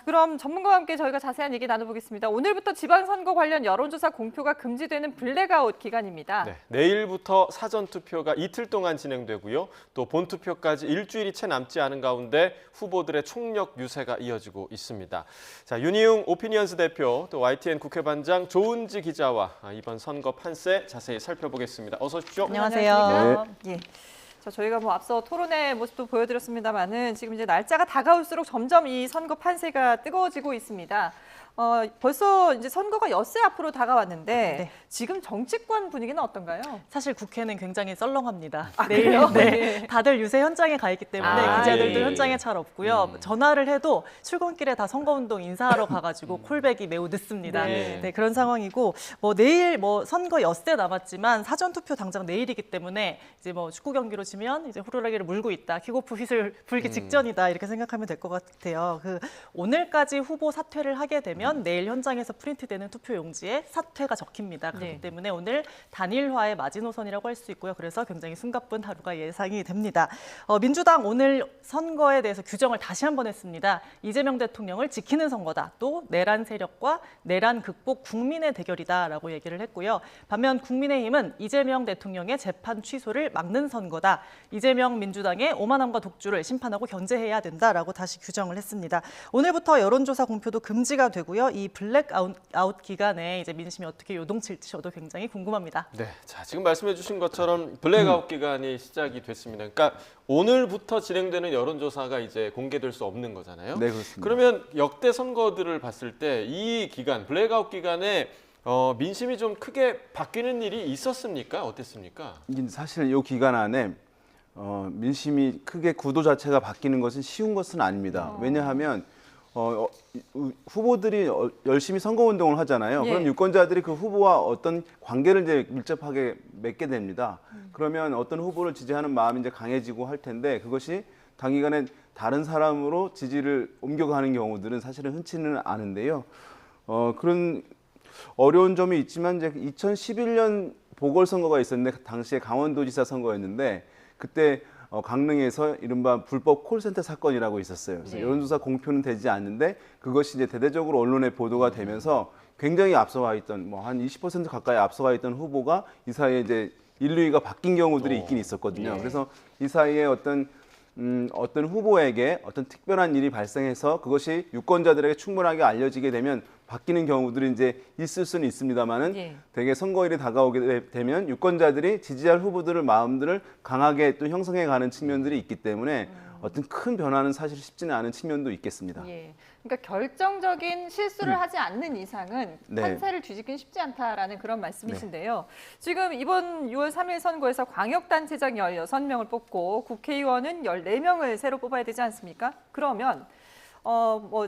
그럼 전문가와 함께 저희가 자세한 얘기 나눠보겠습니다. 오늘부터 지방선거 관련 여론조사 공표가 금지되는 블랙아웃 기간입니다. 네, 내일부터 사전투표가 이틀 동안 진행되고요. 또 본투표까지 일주일이 채 남지 않은 가운데 후보들의 총력 유세가 이어지고 있습니다. 자, 윤희웅 오피니언스 대표, 또 YTN 국회반장 조은지 기자와 이번 선거 판세 자세히 살펴보겠습니다. 어서 오십시오. 안녕하세요. 예. 자, 저희가 앞서 토론의 모습도 보여드렸습니다만은 지금 이제 날짜가 다가올수록 점점 이 선거 판세가 뜨거워지고 있습니다. 벌써 이제 선거가 엿새 앞으로 다가왔는데 네. 지금 정치권 분위기는 어떤가요? 사실 국회는 굉장히 썰렁합니다. 그래요? 네. 다들 유세 현장에 가 있기 때문에 기자들도 예. 현장에 잘 없고요. 전화를 해도 출근길에 다 선거운동 인사하러 가가지고 콜백이 매우 늦습니다. 네. 네, 그런 상황이고 내일 선거 엿새 남았지만 사전 투표 당장 내일이기 때문에 이제 축구 경기로 치면 이제 호루라기를 물고 있다, 킥오프 휘슬 불기 직전이다 이렇게 생각하면 될 것 같아요. 오늘까지 후보 사퇴를 하게 되면 내일 현장에서 프린트되는 투표 용지에 사퇴가 적힙니다. 그렇기 때문에 오늘 단일화의 마지노선이라고 할 수 있고요. 그래서 굉장히 숨가쁜 하루가 예상이 됩니다. 민주당 오늘 선거에 대해서 규정을 다시 한번 했습니다. 이재명 대통령을 지키는 선거다. 또 내란 세력과 내란 극복 국민의 대결이다라고 얘기를 했고요. 반면 국민의힘은 이재명 대통령의 재판 취소를 막는 선거다. 이재명 민주당의 오만함과 독주를 심판하고 견제해야 된다라고 다시 규정을 했습니다. 오늘부터 여론조사 공표도 금지가 되고 이 블랙아웃 기간에 이제 민심이 어떻게 요동칠지 저도 굉장히 궁금합니다. 네, 자 지금 말씀해주신 것처럼 블랙아웃 기간이 시작이 됐습니다. 그러니까 오늘부터 진행되는 여론조사가 이제 공개될 수 없는 거잖아요. 네, 그렇습니다. 그러면 역대 선거들을 봤을 때 이 기간, 블랙아웃 기간에 민심이 좀 크게 바뀌는 일이 있었습니까? 어땠습니까? 사실 이 기간 안에 민심이 크게 구도 자체가 바뀌는 것은 쉬운 것은 아닙니다. 왜냐하면 후보들이 열심히 선거운동을 하잖아요. 예. 그럼 유권자들이 그 후보와 어떤 관계를 이제 밀접하게 맺게 됩니다. 그러면 어떤 후보를 지지하는 마음이 이제 강해지고 할 텐데 그것이 단기간에 다른 사람으로 지지를 옮겨가는 경우들은 사실은 흔치는 않은데요. 그런 어려운 점이 있지만 이제 2011년 보궐선거가 있었는데 당시에 강원도지사 선거였는데 그때 강릉에서 이른바 불법 콜센터 사건이라고 있었어요. 그래서 여론조사 공표는 되지 않는데 그것이 이제 대대적으로 언론에 보도가 되면서 굉장히 앞서가 있던 한 20% 가까이 앞서가 있던 후보가 이 사이에 이제 1, 2위가 바뀐 경우들이 있긴 있었거든요. 그래서 이 사이에 어떤 후보에게 어떤 특별한 일이 발생해서 그것이 유권자들에게 충분하게 알려지게 되면 바뀌는 경우들이 이제 있을 수는 있습니다만은 되게 선거일이 다가오게 되면 유권자들이 지지할 후보들의 마음들을 강하게 또 형성해 가는 측면들이 있기 때문에 어떤 큰 변화는 사실 쉽지는 않은 측면도 있겠습니다. 예. 그러니까 결정적인 실수를 하지 않는 이상은 네. 판세를 뒤집기는 쉽지 않다라는 그런 말씀이신데요. 지금 이번 6월 3일 선거에서 광역단체장 16명을 뽑고 국회의원은 14명을 새로 뽑아야 되지 않습니까? 그러면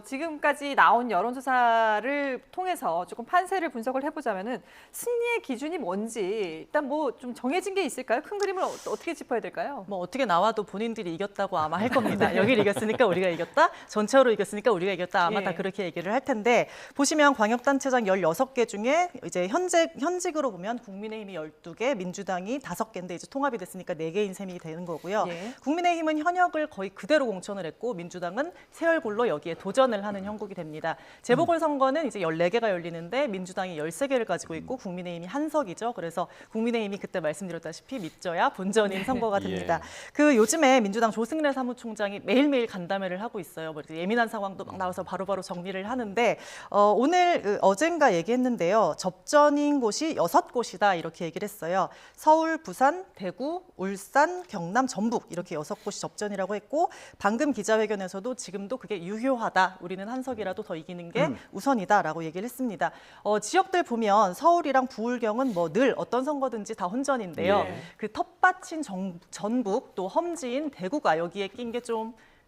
지금까지 나온 여론조사를 통해서 조금 판세를 분석을 해보자면은 승리의 기준이 뭔지 일단 좀 정해진 게 있을까요? 큰 그림을 어떻게 짚어야 될까요? 어떻게 나와도 본인들이 이겼다고 아마 할 겁니다. 여기를 이겼으니까 우리가 이겼다, 전체로 이겼으니까 우리가 이겼다 아마 다 그렇게 얘기를 할 텐데 보시면 광역단체장 16개 중에 이제 현직으로 보면 국민의힘이 12개, 민주당이 5개인데 이제 통합이 됐으니까 4개인 셈이 되는 거고요. 국민의힘은 현역을 거의 그대로 공천을 했고 민주당은 새 얼굴로 여기에 도전을 하는 형국이 됩니다. 재보궐선거는 이제 14개가 열리는데 민주당이 13개를 가지고 있고 국민의힘이 한 석이죠. 그래서 국민의힘이 그때 말씀드렸다시피 믿져야 본전인 선거가 됩니다. 요즘에 민주당 조승래 사무총장이 매일매일 간담회를 하고 있어요. 예민한 상황도 막 나와서 바로바로 정리를 하는데 오늘 어젠가 얘기했는데요. 접전인 곳이 6곳이다 이렇게 얘기를 했어요. 서울, 부산, 대구, 울산, 경남, 전북 이렇게 6곳이 접전이라고 했고 방금 기자회견에서도 지금도 그게 유효하다. 우리는 한 석이라도 더 이기는 게 우선이다라고 얘기를 했습니다. 지역들 보면 서울이랑 부울경은 늘 어떤 선거든지 다 혼전인데요. 그 텃밭인 전북 또 험지인 대구가 여기에 낀 게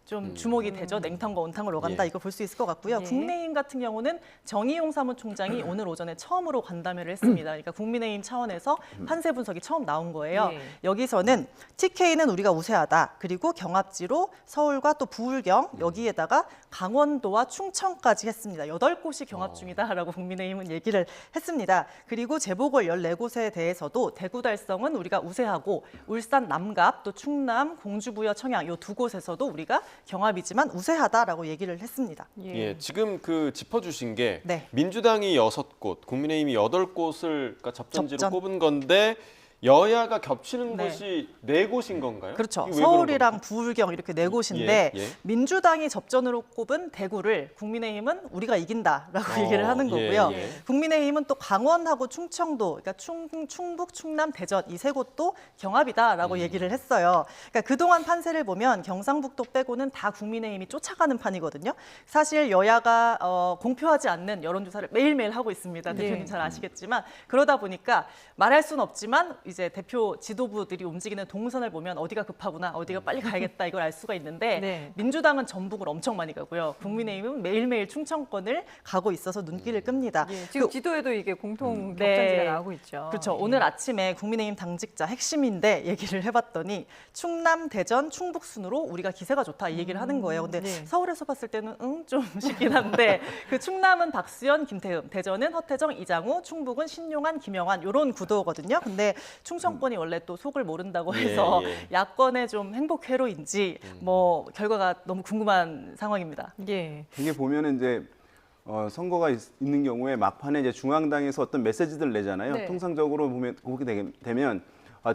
좀 주목이 되죠. 냉탕과 온탕을 오간다 이거 볼 수 있을 것 같고요. 국민의힘 같은 경우는 정의용 사무총장이 오늘 오전에 처음으로 간담회를 했습니다. 그러니까 국민의힘 차원에서 판세 분석이 처음 나온 거예요. 여기서는 TK는 우리가 우세하다. 그리고 경합지로 서울과 또 부울경 여기에다가 강원도와 충청까지 했습니다. 8곳이 경합 중이다라고 국민의힘은 얘기를 했습니다. 그리고 재보궐 14곳에 대해서도 대구 달성은 우리가 우세하고 울산 남갑 또 충남 공주부여 청양 이 2곳에서도 우리가 경합이지만 우세하다라고 얘기를 했습니다. 예, 지금 그 짚어주신 게 네. 민주당이 6곳, 국민의힘이 8곳을 그러니까 접전지로 접전. 꼽은 건데 여야가 겹치는 네. 곳이 4곳인 건가요? 그렇죠. 이게 왜 그런 서울이랑 겁니까? 부울경 이렇게 4곳인데 예. 민주당이 접전으로 꼽은 대구를 국민의힘은 우리가 이긴다라고 얘기를 하는 거고요. 예. 국민의힘은 또 강원하고 충청도, 그러니까 충북, 충남, 대전 이 3곳도 경합이다라고 얘기를 했어요. 그러니까 그동안 판세를 보면 경상북도 빼고는 다 국민의힘이 쫓아가는 판이거든요. 사실 여야가 공표하지 않는 여론조사를 매일매일 하고 있습니다. 대표님 예. 잘 아시겠지만 그러다 보니까 말할 수는 없지만 이제 대표 지도부들이 움직이는 동선을 보면 어디가 급하구나, 어디가 빨리 가야겠다 이걸 알 수가 있는데 네. 민주당은 전북을 엄청 많이 가고요. 국민의힘은 매일매일 충청권을 가고 있어서 눈길을 끕니다. 예, 지금 지도에도 이게 공통 네. 격전지가 나오고 있죠. 그렇죠. 예. 오늘 아침에 국민의힘 당직자 핵심인데 얘기를 해봤더니 충남, 대전, 충북 순으로 우리가 기세가 좋다 이 얘기를 하는 거예요. 근데 네. 서울에서 봤을 때는 좀 쉽긴 한데 그 충남은 박수현, 김태흠, 대전은 허태정, 이장우, 충북은 신용환, 김영환 이런 구도거든요. 근데 충청권이 원래 또 속을 모른다고 해서 예. 야권의 좀 행복 회로인지 뭐 결과가 너무 궁금한 상황입니다. 예. 이게 보면은 이제 선거가 있는 경우에 막판에 이제 중앙당에서 어떤 메시지들을 내잖아요. 네. 통상적으로 보면 그렇게 되면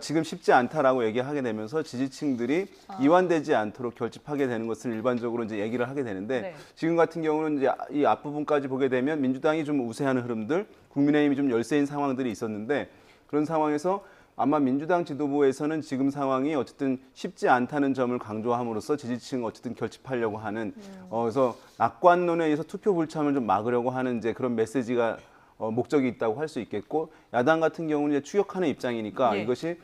지금 쉽지 않다라고 얘기하게 되면서 지지층들이 이완되지 않도록 결집하게 되는 것을 일반적으로 이제 얘기를 하게 되는데 네. 지금 같은 경우는 이제 이 앞부분까지 보게 되면 민주당이 좀 우세하는 흐름들, 국민의힘이 좀 열세인 상황들이 있었는데 그런 상황에서 아마 민주당 지도부에서는 지금 상황이 어쨌든 쉽지 않다는 점을 강조함으로써 지지층 어쨌든 결집하려고 하는 그래서 낙관론에 의해서 투표 불참을 좀 막으려고 하는 이제 그런 메시지가 목적이 있다고 할 수 있겠고 야당 같은 경우는 이제 추격하는 입장이니까 예. 이것이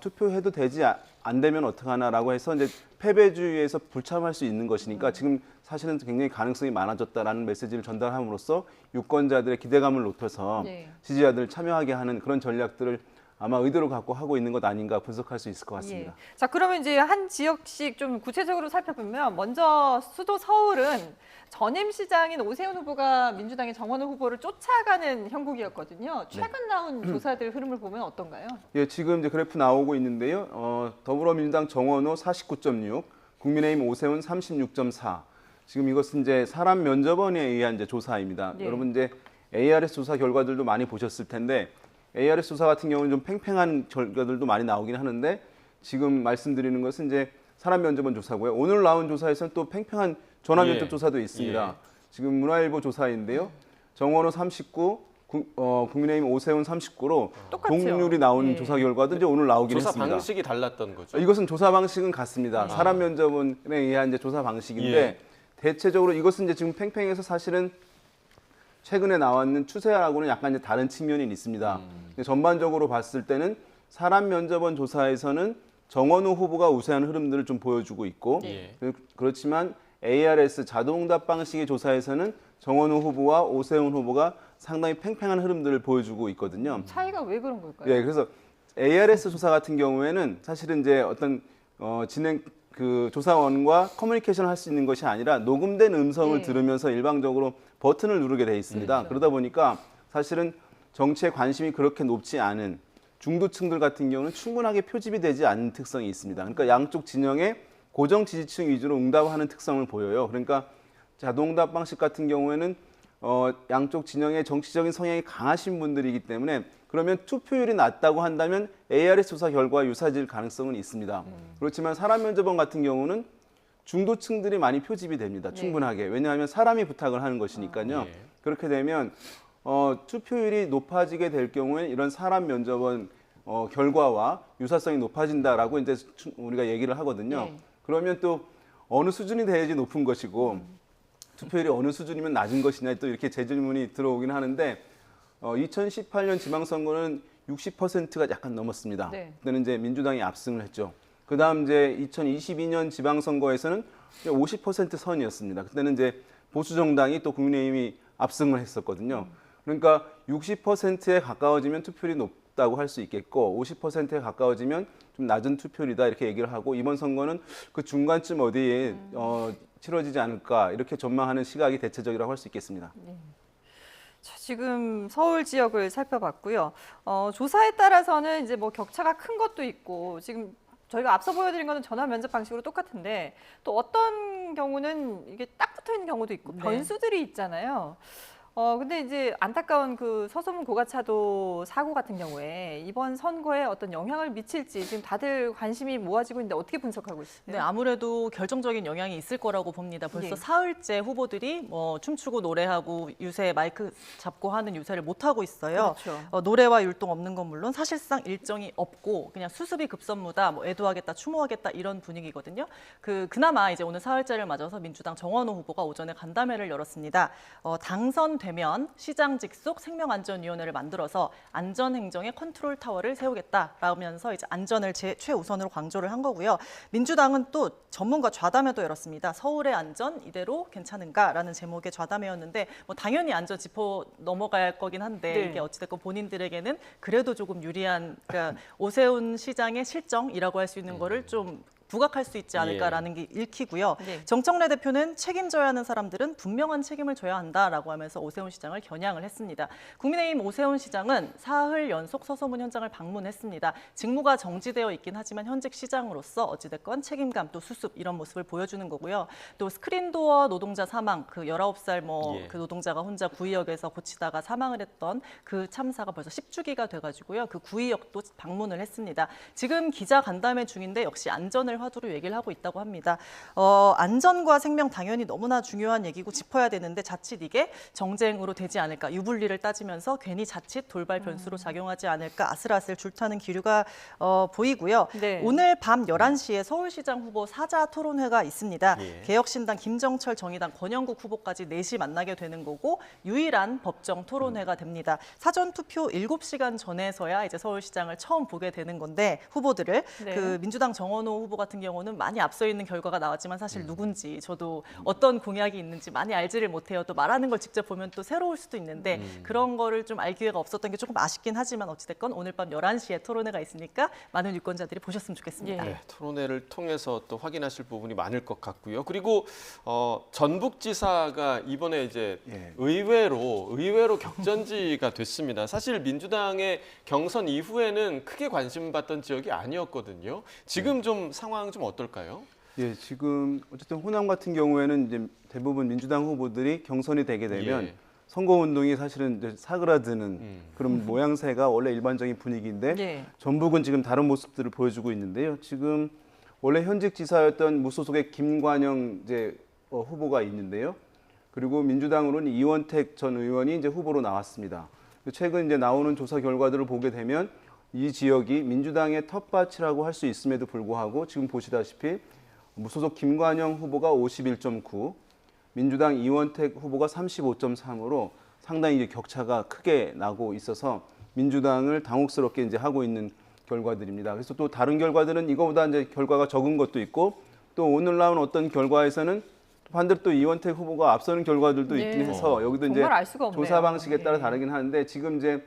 투표해도 되지 안 되면 어떡하나라고 해서 이제 패배주의에서 불참할 수 있는 것이니까 지금 사실은 굉장히 가능성이 많아졌다라는 메시지를 전달함으로써 유권자들의 기대감을 높여서 네. 지지자들을 참여하게 하는 그런 전략들을 아마 의도를 갖고 하고 있는 것 아닌가 분석할 수 있을 것 같습니다. 예. 자, 그러면 이제 한 지역씩 좀 구체적으로 살펴보면 먼저 수도 서울은 전임 시장인 오세훈 후보가 민주당의 정원호 후보를 쫓아가는 형국이었거든요. 최근 나온 조사들 흐름을 보면 어떤가요? 예, 지금 이제 그래프 나오고 있는데요. 더불어민주당 정원호 49.6, 국민의힘 오세훈 36.4. 지금 이것은 이제 사람 면접원에 의한 이제 조사입니다. 네. 여러분 이제 ARS 조사 결과들도 많이 보셨을 텐데 ARS 조사 같은 경우는 좀 팽팽한 결과들도 많이 나오긴 하는데 지금 말씀드리는 것은 이제 사람 면접원 조사고요. 오늘 나온 조사에서는 또 팽팽한 전화 면접 예. 조사도 있습니다. 예. 지금 문화일보 조사인데요. 정원호 39, 국민의힘 오세훈 39로 똑같죠. 동률이 나온 예. 조사 결과도 이제 오늘 나오긴 조사 했습니다. 방식이 달랐던 거죠. 이것은 조사 방식은 같습니다. 사람 면접원에 의한 이제 조사 방식인데 예. 대체적으로 이것은 이제 지금 팽팽해서 사실은 최근에 나왔는 추세하고는 약간 이제 다른 측면이 있습니다. 근데 전반적으로 봤을 때는 사람 면접원 조사에서는 정원호 후보가 우세한 흐름들을 좀 보여주고 있고 예. 그렇지만 ARS 자동응답 방식의 조사에서는 정원호 후보와 오세훈 후보가 상당히 팽팽한 흐름들을 보여주고 있거든요. 차이가 왜 그런 걸까요? 예, 그래서 ARS 조사 같은 경우에는 사실은 이제 어떤 진행 그 조사원과 커뮤니케이션을 할 수 있는 것이 아니라 녹음된 음성을 예. 들으면서 일방적으로 버튼을 누르게 돼 있습니다. 그러다 보니까 사실은 정치에 관심이 그렇게 높지 않은 중도층들 같은 경우는 충분하게 표집이 되지 않는 특성이 있습니다. 그러니까 양쪽 진영의 고정 지지층 위주로 응답하는 특성을 보여요. 그러니까 자동응답 방식 같은 경우에는 양쪽 진영의 정치적인 성향이 강하신 분들이기 때문에 그러면 투표율이 낮다고 한다면 ARS 조사 결과와 유사질 가능성은 있습니다. 그렇지만 사람 면접원 같은 경우는 중도층들이 많이 표집이 됩니다. 네. 충분하게. 왜냐하면 사람이 부탁을 하는 것이니까요. 예. 그렇게 되면 투표율이 높아지게 될 경우에 이런 사람 면접원 결과와 유사성이 높아진다라고 이제 우리가 얘기를 하거든요. 네. 그러면 또 어느 수준이 돼야지 높은 것이고 투표율이 어느 수준이면 낮은 것이냐 또 이렇게 재질문이 들어오긴 하는데 2018년 지방선거는 60%가 약간 넘었습니다. 네. 그때는 이제 민주당이 압승을 했죠. 그다음 이제 2022년 지방선거에서는 50% 선이었습니다. 그때는 이제 보수 정당이 또 국민의힘이 압승을 했었거든요. 그러니까 60%에 가까워지면 투표율이 높다고 할 수 있겠고 50%에 가까워지면 좀 낮은 투표율이다 이렇게 얘기를 하고 이번 선거는 그 중간쯤 어디에 치러지지 않을까 이렇게 전망하는 시각이 대체적이라고 할 수 있겠습니다. 자, 지금 서울 지역을 살펴봤고요. 조사에 따라서는 이제 뭐 격차가 큰 것도 있고 지금 저희가 앞서 보여드린 거는 전화 면접 방식으로 똑같은데 또 어떤 같은 경우는 이게 딱 붙어 있는 경우도 있고 네. 변수들이 있잖아요. 근데 이제 안타까운 그 서소문 고가차도 사고 같은 경우에 이번 선거에 어떤 영향을 미칠지 지금 다들 관심이 모아지고 있는데 어떻게 분석하고 있어요? 네, 아무래도 결정적인 영향이 있을 거라고 봅니다. 벌써 네. 사흘째 후보들이 뭐 춤추고 노래하고 유세 마이크 잡고 하는 유세를 못 하고 있어요. 그렇죠. 노래와 율동 없는 건 물론 사실상 일정이 없고 그냥 수습이 급선무다, 뭐 애도하겠다, 추모하겠다 이런 분위기거든요. 그나마 이제 오늘 사흘째를 맞아서 민주당 정원호 후보가 오전에 간담회를 열었습니다. 당선되면 시장 직속 생명안전위원회를 만들어서 안전행정의 컨트롤 타워를 세우겠다라면서 이제 안전을 최우선으로 강조를 한 거고요. 민주당은 또 전문가 좌담회도 열었습니다. 서울의 안전 이대로 괜찮은가라는 제목의 좌담회였는데 뭐 당연히 안전 짚어 넘어갈 거긴 한데 네. 이게 어찌됐건 본인들에게는 그래도 조금 유리한 그러니까 오세훈 시장의 실정이라고 할 수 있는 거를 좀 부각할 수 있지 않을까라는 게 읽히고요. 네. 정청래 대표는 책임져야 하는 사람들은 분명한 책임을 져야 한다라고 하면서 오세훈 시장을 겨냥을 했습니다. 국민의힘 오세훈 시장은 사흘 연속 서소문 현장을 방문했습니다. 직무가 정지되어 있긴 하지만 현직 시장으로서 어찌됐건 책임감 또 수습 이런 모습을 보여주는 거고요. 또 스크린도어 노동자 사망 그 19살 그 노동자가 혼자 구의역에서 고치다가 사망을 했던 그 참사가 벌써 10주기가 돼가지고요. 그 구의역도 방문을 했습니다. 지금 기자 간담회 중인데 역시 안전을 화두로 얘기를 하고 있다고 합니다. 안전과 생명 당연히 너무나 중요한 얘기고 짚어야 되는데 자칫 이게 정쟁으로 되지 않을까 유불리를 따지면서 괜히 자칫 돌발 변수로 작용하지 않을까 아슬아슬 줄타는 기류가 보이고요. 네. 오늘 밤 11시에 서울시장 후보 사자 토론회가 있습니다. 예. 개혁신당 김정철 정의당 권영국 후보까지 4시 만나게 되는 거고 유일한 법정 토론회가 됩니다. 사전투표 7시간 전에서야 이제 서울시장을 처음 보게 되는 건데 후보들을 네. 그 민주당 정원호 후보 같은 경우는 많이 앞서 있는 결과가 나왔지만 사실 누군지 저도 어떤 공약이 있는지 많이 알지를 못해요. 또 말하는 걸 직접 보면 또 새로울 수도 있는데 그런 거를 좀 알 기회가 없었던 게 조금 아쉽긴 하지만 어찌됐건 오늘 밤 11시에 토론회가 있으니까 많은 유권자들이 보셨으면 좋겠습니다. 예. 네, 토론회를 통해서 또 확인하실 부분이 많을 것 같고요. 그리고 전북지사가 이번에 이제 예. 의외로 격전지가 됐습니다. 사실 민주당의 경선 이후에는 크게 관심 받던 지역이 아니었거든요. 지금 좀 상황 좀 어떨까요? 예, 지금 어쨌든 호남 같은 경우에는 이제 대부분 민주당 후보들이 경선이 되게 되면 예. 선거 운동이 사실은 이제 사그라드는 그런 모양새가 원래 일반적인 분위기인데 예. 전북은 지금 다른 모습들을 보여주고 있는데요. 지금 원래 현직 지사였던 무소속의 김관영 이제 후보가 있는데요. 그리고 민주당으로는 이원택 전 의원이 이제 후보로 나왔습니다. 최근 이제 나오는 조사 결과들을 보게 되면 이 지역이 민주당의 텃밭이라고 할 수 있음에도 불구하고 지금 보시다시피 무소속 김관영 후보가 51.9, 민주당 이원택 후보가 35.3으로 상당히 이제 격차가 크게 나고 있어서 민주당을 당혹스럽게 이제 하고 있는 결과들입니다. 그래서 또 다른 결과들은 이거보다 이제 결과가 적은 것도 있고 또 오늘 나온 어떤 결과에서는 반대로 또 이원택 후보가 앞서는 결과들도 있긴 네. 해서 여기도 이제 정말 알 수가 없네요. 조사 방식에 따라 예. 다르긴 하는데 지금 이제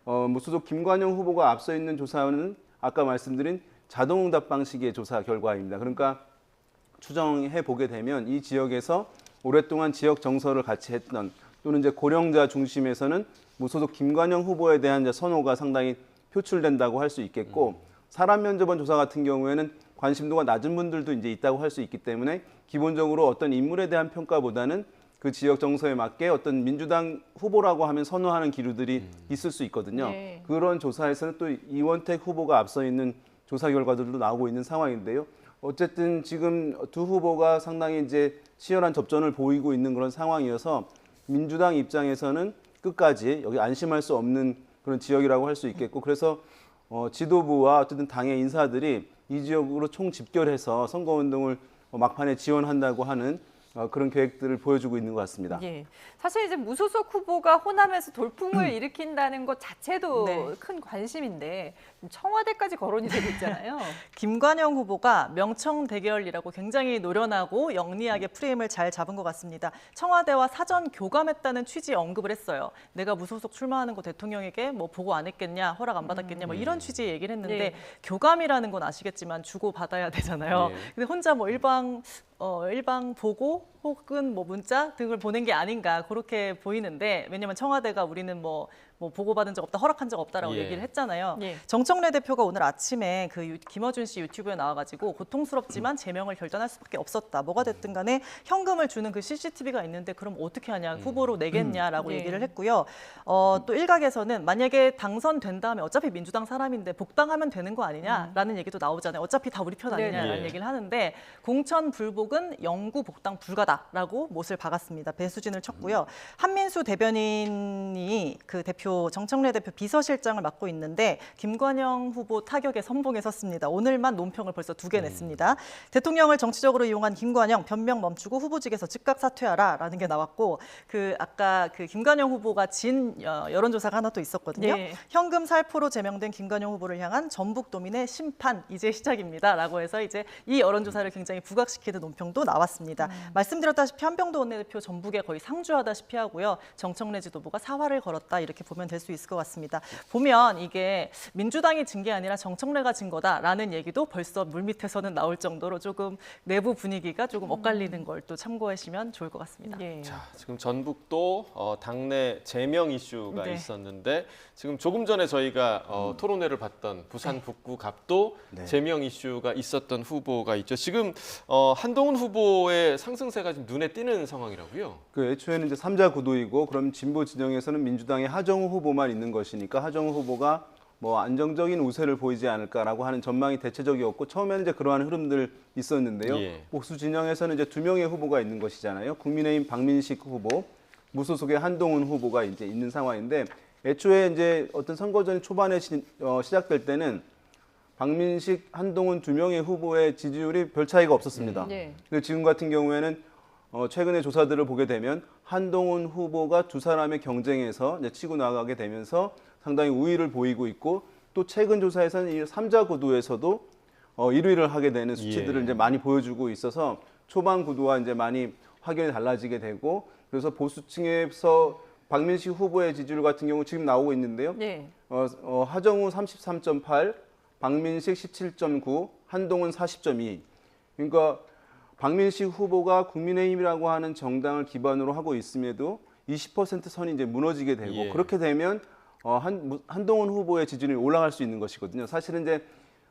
무소속 김관영 후보가 앞서 있는 조사는 아까 말씀드린 자동응답 방식의 조사 결과입니다. 그러니까 추정해 보게 되면 이 지역에서 오랫동안 지역 정서를 같이 했던 또는 이제 고령자 중심에서는 무소속 김관영 후보에 대한 이제 선호가 상당히 표출된다고 할 수 있겠고 사람 면접원 조사 같은 경우에는 관심도가 낮은 분들도 이제 있다고 할 수 있기 때문에 기본적으로 어떤 인물에 대한 평가보다는 그 지역 정서에 맞게 어떤 민주당 후보라고 하면 선호하는 기류들이 있을 수 있거든요. 네. 그런 조사에서는 또 이원택 후보가 앞서 있는 조사 결과들도 나오고 있는 상황인데요. 어쨌든 지금 두 후보가 상당히 이제 치열한 접전을 보이고 있는 그런 상황이어서 민주당 입장에서는 끝까지 여기 안심할 수 없는 그런 지역이라고 할 수 있겠고 그래서 지도부와 어쨌든 당의 인사들이 이 지역으로 총 집결해서 선거운동을 막판에 지원한다고 하는 그런 계획들을 보여주고 있는 것 같습니다. 예. 사실 이제 무소속 후보가 호남에서 돌풍을 일으킨다는 것 자체도 네. 큰 관심인데 청와대까지 거론이 되고 있잖아요. 김관영 후보가 명청 대결이라고 굉장히 노련하고 영리하게 프레임을 잘 잡은 것 같습니다. 청와대와 사전 교감했다는 취지 언급을 했어요. 내가 무소속 출마하는 거 대통령에게 뭐 보고 안 했겠냐, 허락 안 받았겠냐, 뭐 이런 취지의 얘기를 했는데 네. 교감이라는 건 아시겠지만 주고 받아야 되잖아요. 네. 근데 혼자 뭐 일방 보고 혹은 뭐 문자 등을 보낸 게 아닌가 그렇게 보이는데 왜냐하면 청와대가 우리는 뭐 보고받은 적 없다, 허락한 적 없다라고 예. 얘기를 했잖아요. 예. 정청래 대표가 오늘 아침에 그 김어준 씨 유튜브에 나와가지고 고통스럽지만 제명을 결단할 수밖에 없었다. 뭐가 됐든 간에 현금을 주는 그 CCTV가 있는데 그럼 어떻게 하냐, 후보로 내겠냐라고 예. 얘기를 했고요. 또 일각에서는 만약에 당선된 다음에 어차피 민주당 사람인데 복당하면 되는 거 아니냐라는 얘기도 나오잖아요. 어차피 다 우리 편 아니냐라는 네. 얘기를 하는데 공천 불복은 영구 복당 불가다라고 못을 박았습니다. 배수진을 쳤고요. 한민수 대변인이 그 정청래 대표 비서실장을 맡고 있는데 김관영 후보 타격에 선봉에 섰습니다. 오늘만 논평을 벌써 2개 냈습니다. 대통령을 정치적으로 이용한 김관영 변명 멈추고 후보직에서 즉각 사퇴하라라는 게 나왔고 아까 김관영 후보가 진 여론조사가 하나 또 있었거든요. 네. 현금 살포로 제명된 김관영 후보를 향한 전북도민의 심판 이제 시작입니다라고 해서 이제 이 여론조사를 굉장히 부각시키는 논평도 나왔습니다. 말씀드렸다시피 한병도 원내대표 전북에 거의 상주하다시피 하고요. 정청래 지도부가 사활을 걸었다 이렇게 보면 될 수 있을 것 같습니다. 보면 이게 민주당이 진 게 아니라 정청래가 진 거다라는 얘기도 벌써 물밑에서는 나올 정도로 조금 내부 분위기가 조금 엇갈리는 걸 또 참고하시면 좋을 것 같습니다. 예. 자, 지금 전북도 당내 제명 이슈가 네. 있었는데 지금 조금 전에 저희가 토론회를 봤던 부산 북구 갑도 네. 제명 이슈가 있었던 후보가 있죠. 지금 한동훈 후보의 상승세가 지금 눈에 띄는 상황이라고요. 그 애초에는 이제 3자 구도이고 그럼 진보 진영에서는 민주당의 하정우 후보만 있는 것이니까 하정우 후보가 뭐 안정적인 우세를 보이지 않을까라고 하는 전망이 대체적이었고 처음에는 이제 그러한 흐름들 있었는데요. 예. 복수 진영에서는 이제 2명의 후보가 있는 것이잖아요. 국민의힘 박민식 후보, 무소속의 한동훈 후보가 이제 있는 상황인데 애초에 이제 어떤 선거전 초반에 시작될 때는 박민식, 한동훈 2명의 후보의 지지율이 별 차이가 없었습니다. 네. 근데 지금 같은 경우에는 최근의 조사들을 보게 되면 한동훈 후보가 두 사람의 경쟁에서 이제 치고 나가게 되면서 상당히 우위를 보이고 있고 또 최근 조사에서는 이 3자 구도에서도 1위를 하게 되는 수치들을 예. 이제 많이 보여주고 있어서 초반 구도와 이제 많이 확연히 달라지게 되고 그래서 보수층에서 박민식 후보의 지지율 같은 경우 지금 나오고 있는데요. 네. 하정우 33.8, 박민식 17.9, 한동훈 40.2. 그러니까 박민식 후보가 국민의힘이라고 하는 정당을 기반으로 하고 있음에도 20% 선이 이제 무너지게 되고 예. 그렇게 되면 한동훈 후보의 지지율이 올라갈 수 있는 것이거든요. 사실은 이제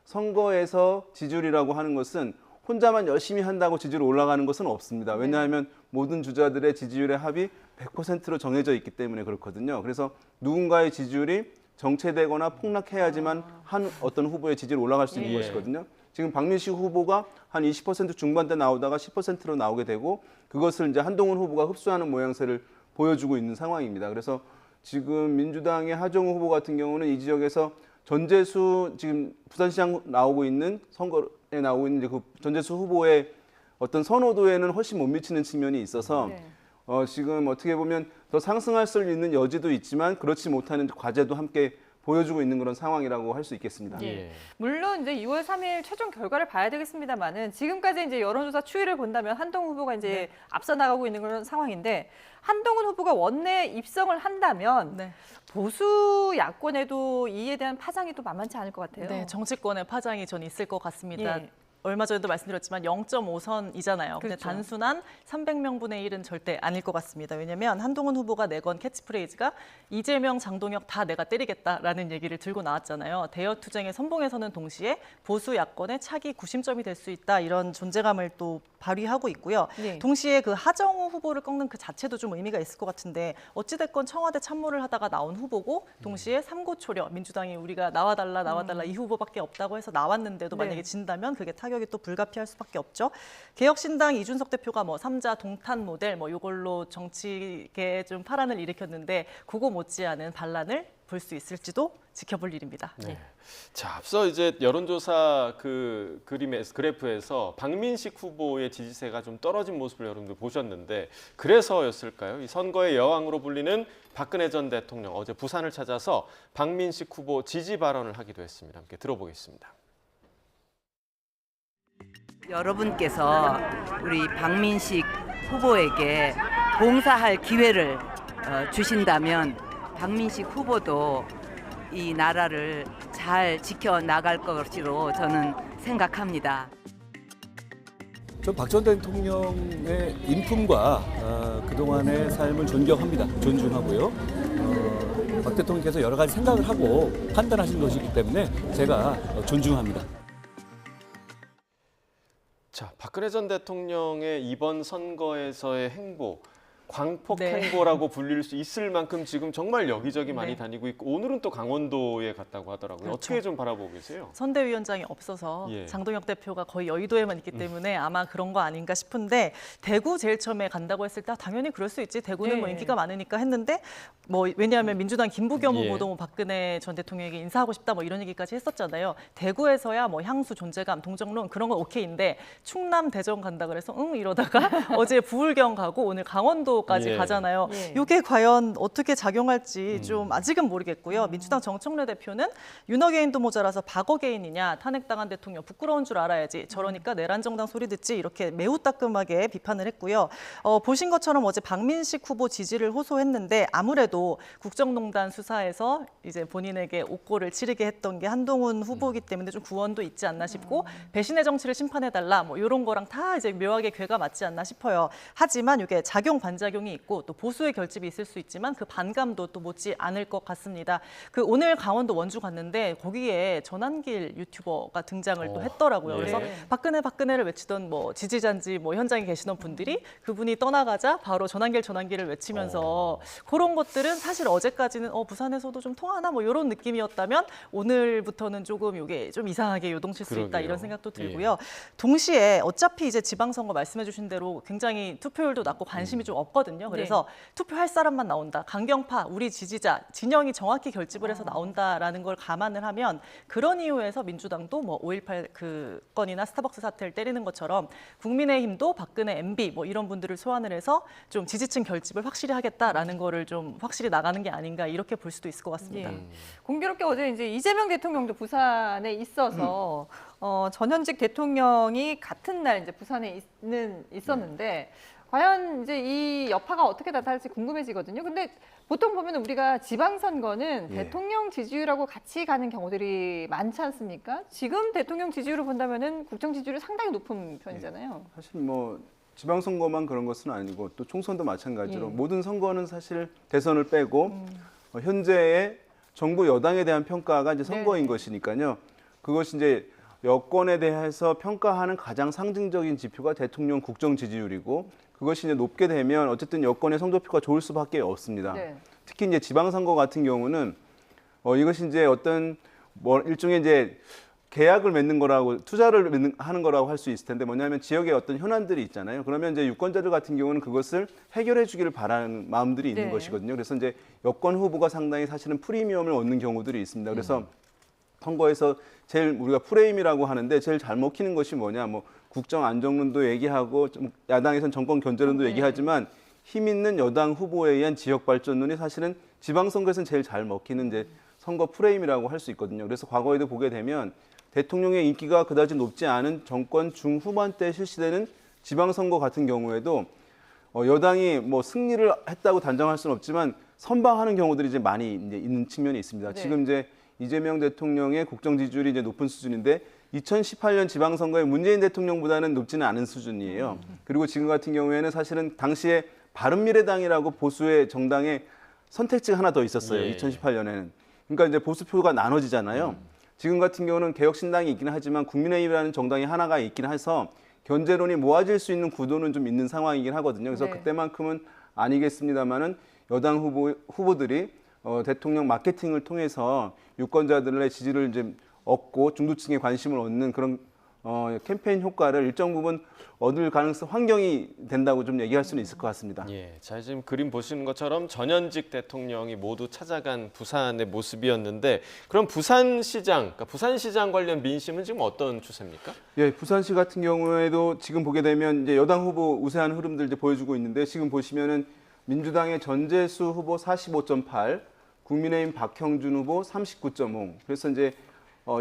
선거에서 지지율이라고 하는 것은 혼자만 열심히 한다고 지지율이 올라가는 것은 없습니다. 왜냐하면 모든 주자들의 지지율의 합이 100%로 정해져 있기 때문에 그렇거든요. 그래서 누군가의 지지율이 정체되거나 폭락해야지만 한 어떤 후보의 지지율이 올라갈 수 있는 예. 것이거든요. 지금 박민식 후보가 한 20% 중반대 나오다가 10%로 나오게 되고 그것을 이제 한동훈 후보가 흡수하는 모양새를 보여주고 있는 상황입니다. 그래서 지금 민주당의 하정우 후보 같은 경우는 이 지역에서 전재수 지금 부산시장 나오고 있는 선거에 나오고 있는 이제 그 전재수 후보의 어떤 선호도에는 훨씬 못 미치는 측면이 있어서 네. 지금 어떻게 보면 더 상승할 수 있는 여지도 있지만 그렇지 못하는 과제도 함께 보여주고 있는 그런 상황이라고 할 수 있겠습니다. 예. 물론 이제 6월 3일 최종 결과를 봐야 되겠습니다만은 지금까지 이제 여론조사 추이를 본다면 한동훈 후보가 이제 앞서 나가고 있는 그런 상황인데 한동훈 후보가 원내 입성을 한다면 네. 보수 야권에도 이에 대한 파장이 또 만만치 않을 것 같아요. 네, 정치권의 파장이 전 있을 것 같습니다. 예. 얼마 전에도 말씀드렸지만 0.5선이잖아요. 근데 그렇죠. 단순한 300명분의 1은 절대 아닐 것 같습니다. 왜냐하면 한동훈 후보가 내건 캐치프레이즈가 이재명, 장동혁 다 내가 때리겠다라는 얘기를 들고 나왔잖아요. 대여투쟁의 선봉에서는 동시에 보수 야권의 차기 구심점이 될 수 있다 이런 존재감을 또 발휘하고 있고요. 네. 동시에 그 하정우 후보를 꺾는 그 자체도 좀 의미가 있을 것 같은데 어찌됐건 청와대 참모를 하다가 나온 후보고 동시에 삼고초려 민주당이 우리가 나와달라 이 후보밖에 없다고 해서 나왔는데도 네. 만약에 진다면 그게 타격이 또 불가피할 수밖에 없죠. 개혁신당 이준석 대표가 뭐 3자 동탄 모델 뭐 이걸로 정치계에 좀 파란을 일으켰는데 그거 못지않은 반란을 볼 수 있을지도 지켜볼 일입니다. 네. 자, 앞서 이제 여론조사 그 그래프에서 박민식 후보의 지지세가 좀 떨어진 모습을 여러분들 보셨는데 그래서였을까요? 이 선거의 여왕으로 불리는 박근혜 전 대통령 어제 부산을 찾아서 박민식 후보 지지 발언을 하기도 했습니다. 함께 들어보겠습니다. 여러분께서 우리 박민식 후보에게 봉사할 기회를 주신다면 박민식 후보도 이 나라를 잘 지켜나갈 것으로 저는 생각합니다. 전 박 전 대통령의 인품과 그동안의 삶을 존경합니다. 존중하고요. 박 대통령께서 여러 가지 생각을 하고 판단하신 것이기 때문에 제가 존중합니다. 자, 박근혜 전 대통령의 이번 선거에서의 행보, 광폭 네. 행보라고 불릴 수 있을 만큼 지금 정말 여기저기 많이 네. 다니고 있고 오늘은 또 강원도에 갔다고 하더라고요. 그렇죠. 어떻게 좀 바라보고 계세요? 선대위원장이 없어서 예. 장동혁 대표가 거의 여의도에만 있기 때문에 아마 그런 거 아닌가 싶은데 대구 제일 처음에 간다고 했을 때 당연히 그럴 수 있지. 대구는 네. 뭐 인기가 많으니까 했는데 뭐 왜냐하면 민주당 김부겸 예. 후보도 뭐 박근혜 전 대통령에게 인사하고 싶다 뭐 이런 얘기까지 했었잖아요. 대구에서야 뭐 향수, 존재감, 동정론 그런 건 오케이인데 충남, 대전 간다 그래서 응 이러다가 어제 부울경 가고 오늘 강원도까지 예. 가잖아요. 예. 이게 과연 어떻게 작용할지 좀 아직은 모르겠고요. 민주당 정청래 대표는 윤어게인도 모자라서 박어게인이냐 탄핵당한 대통령 부끄러운 줄 알아야지 저러니까 내란 정당 소리 듣지 이렇게 매우 따끔하게 비판을 했고요. 보신 것처럼 어제 박민식 후보 지지를 호소했는데 아무래도 국정농단 수사에서 이제 본인에게 옥고를 치르게 했던 게 한동훈 후보이기 때문에 좀 구원도 있지 않나 싶고 배신의 정치를 심판해달라 뭐 이런 거랑 다 이제 묘하게 궤가 맞지 않나 싶어요. 하지만 이게 작용 반작용이 있고 또 보수의 결집이 있을 수 있지만 그 반감도 또 못지 않을 것 같습니다. 그 오늘 강원도 원주 갔는데 거기에 전한길 유튜버가 등장을 또 했더라고요. 네. 그래서 박근혜를 외치던 뭐 지지자인지 뭐 현장에 계시던 분들이 그분이 떠나가자 바로 전한길을 외치면서 그런 것들은 사실 어제까지는 부산에서도 좀 통하나 뭐 이런 느낌이었다면 오늘부터는 조금 이게 좀 이상하게 요동칠 수 있다 그러게요. 이런 생각도 들고요. 동시에 어차피 이제 지방선거 말씀해주신 대로 굉장히 투표율도 낮고 관심이 좀 없거든요. 그래서 투표할 사람만 나온다. 강경파, 우리 지지자, 진영이 정확히 결집을 해서 나온다라는 걸 감안을 하면 그런 이유에서 민주당도 뭐 5.18 그 건이나 스타벅스 사태를 때리는 것처럼 국민의힘도 박근혜, MB 뭐 이런 분들을 소환을 해서 좀 지지층 결집을 확실히 하겠다라는 거를 좀 확실히 나가는 게 아닌가 이렇게 볼 수도 있을 것 같습니다. 예. 공교롭게 어제 이제 이재명 대통령도 부산에 있어서 전현직 대통령이 같은 날 이제 부산에 있었는데 과연 이제 이 여파가 어떻게 나타날지 궁금해지거든요. 근데 보통 보면 우리가 지방선거는 예. 대통령 지지율하고 같이 가는 경우들이 많지 않습니까? 지금 대통령 지지율을 본다면은 국정 지지율이 상당히 높은 편이잖아요. 사실 뭐 지방선거만 그런 것은 아니고 또 총선도 마찬가지로 예. 모든 선거는 사실 대선을 빼고 현재의 정부 여당에 대한 평가가 이제 선거인 네네. 것이니까요. 그것이 이제 여권에 대해서 평가하는 가장 상징적인 지표가 대통령 국정 지지율이고 그것이 이제 높게 되면 어쨌든 여권의 성적표가 좋을 수밖에 없습니다. 네. 특히 이제 지방선거 같은 경우는 이것이 이제 어떤 뭐 일종의 이제 계약을 맺는 거라고 투자를 하는 거라고 할 수 있을 텐데 뭐냐면 지역에 어떤 현안들이 있잖아요. 그러면 이제 유권자들 같은 경우는 그것을 해결해 주기를 바라는 마음들이 있는 네. 것이거든요. 그래서 이제 여권 후보가 상당히 사실은 프리미엄을 얻는 경우들이 있습니다. 그래서 선거에서 제일 우리가 프레임이라고 하는데 제일 잘 먹히는 것이 뭐냐, 뭐 국정 안정론도 얘기하고 좀 야당에서는 정권 견제론도 얘기하지만 힘 있는 여당 후보에 의한 지역 발전론이 사실은 지방선거에서는 제일 잘 먹히는 이제 선거 프레임이라고 할 수 있거든요. 그래서 과거에도 보게 되면 대통령의 인기가 그다지 높지 않은 정권 중후반때 실시되는 지방선거 같은 경우에도 여당이 뭐 승리를 했다고 단정할 수는 없지만 선방하는 경우들이 이제 많이 이제 있는 측면이 있습니다. 네. 지금 이제 이재명 대통령의 국정 지지율이 이제 높은 수준인데 2018년 지방선거에 문재인 대통령보다는 높지는 않은 수준이에요. 그리고 지금 같은 경우에는 사실은 당시에 바른미래당이라고 보수의 정당의 선택지가 하나 더 있었어요. 예. 2018년에는. 그러니까 이제 보수표가 나눠지잖아요. 지금 같은 경우는 개혁신당이 있기는 하지만 국민의힘이라는 정당이 하나가 있긴 해서 견제론이 모아질 수 있는 구도는 좀 있는 상황이긴 하거든요. 그래서 네. 그때만큼은 아니겠습니다만은 여당 후보들이 대통령 마케팅을 통해서 유권자들의 지지를 이제 얻고 중도층의 관심을 얻는 그런 캠페인 효과를 일정 부분 얻을 가능성 환경이 된다고 좀 얘기할 수는 있을 것 같습니다. 예, 자 지금 그림 보시는 것처럼 전현직 대통령이 모두 찾아간 부산의 모습이었는데 그럼 부산시장, 그러니까 부산시장 관련 민심은 지금 어떤 추세입니까? 예, 부산시 같은 경우에도 지금 보게 되면 이제 여당 후보 우세한 흐름들 이제 보여주고 있는데 지금 보시면은 민주당의 전재수 후보 45.8, 국민의힘 박형준 후보 39.5. 그래서 이제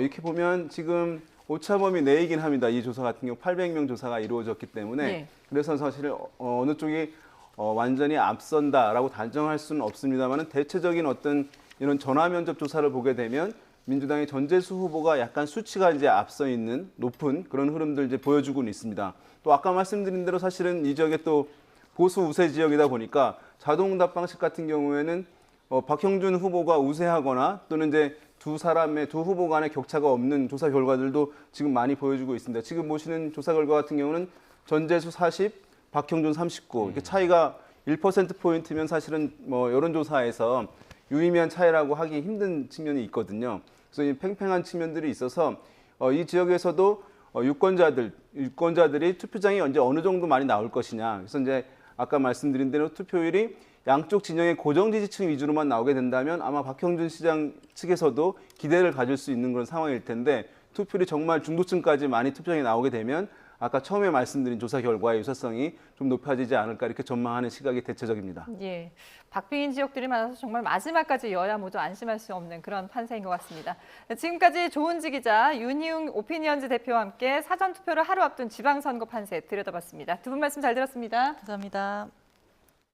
이렇게 보면 지금 오차범위 내이긴 합니다. 이 조사 같은 경우 800명 조사가 이루어졌기 때문에 네. 그래서 사실 어느 쪽이 완전히 앞선다라고 단정할 수는 없습니다만 대체적인 어떤 이런 전화 면접 조사를 보게 되면 민주당의 전재수 후보가 약간 수치가 이제 앞서 있는 높은 그런 흐름들 이제 보여주고는 있습니다. 또 아까 말씀드린 대로 사실은 이 지역에 또 보수 우세 지역이다 보니까 자동응답 방식 같은 경우에는 박형준 후보가 우세하거나 또는 이제 두 후보 간의 격차가 없는 조사 결과들도 지금 많이 보여주고 있습니다. 지금 보시는 조사 결과 같은 경우는 전재수 40, 박형준 39. 이렇게 차이가 1%포인트면 사실은 뭐 여론조사에서 유의미한 차이라고 하기 힘든 측면이 있거든요. 그래서 이 팽팽한 측면들이 있어서 이 지역에서도 유권자들이 투표장이 언제 어느 정도 많이 나올 것이냐. 그래서 이제 아까 말씀드린 대로 투표율이 양쪽 진영의 고정 지지층 위주로만 나오게 된다면 아마 박형준 시장 측에서도 기대를 가질 수 있는 그런 상황일 텐데 투표율이 정말 중도층까지 많이 투표장에 나오게 되면 아까 처음에 말씀드린 조사 결과의 유사성이 좀 높아지지 않을까 이렇게 전망하는 시각이 대체적입니다. 예, 박빙인 지역들이 많아서 정말 마지막까지 여야 모두 안심할 수 없는 그런 판세인 것 같습니다. 지금까지 조은지 기자, 윤희웅 오피니언즈 대표와 함께 사전투표를 하루 앞둔 지방선거 판세 들여다봤습니다. 두 분 말씀 잘 들었습니다. 감사합니다.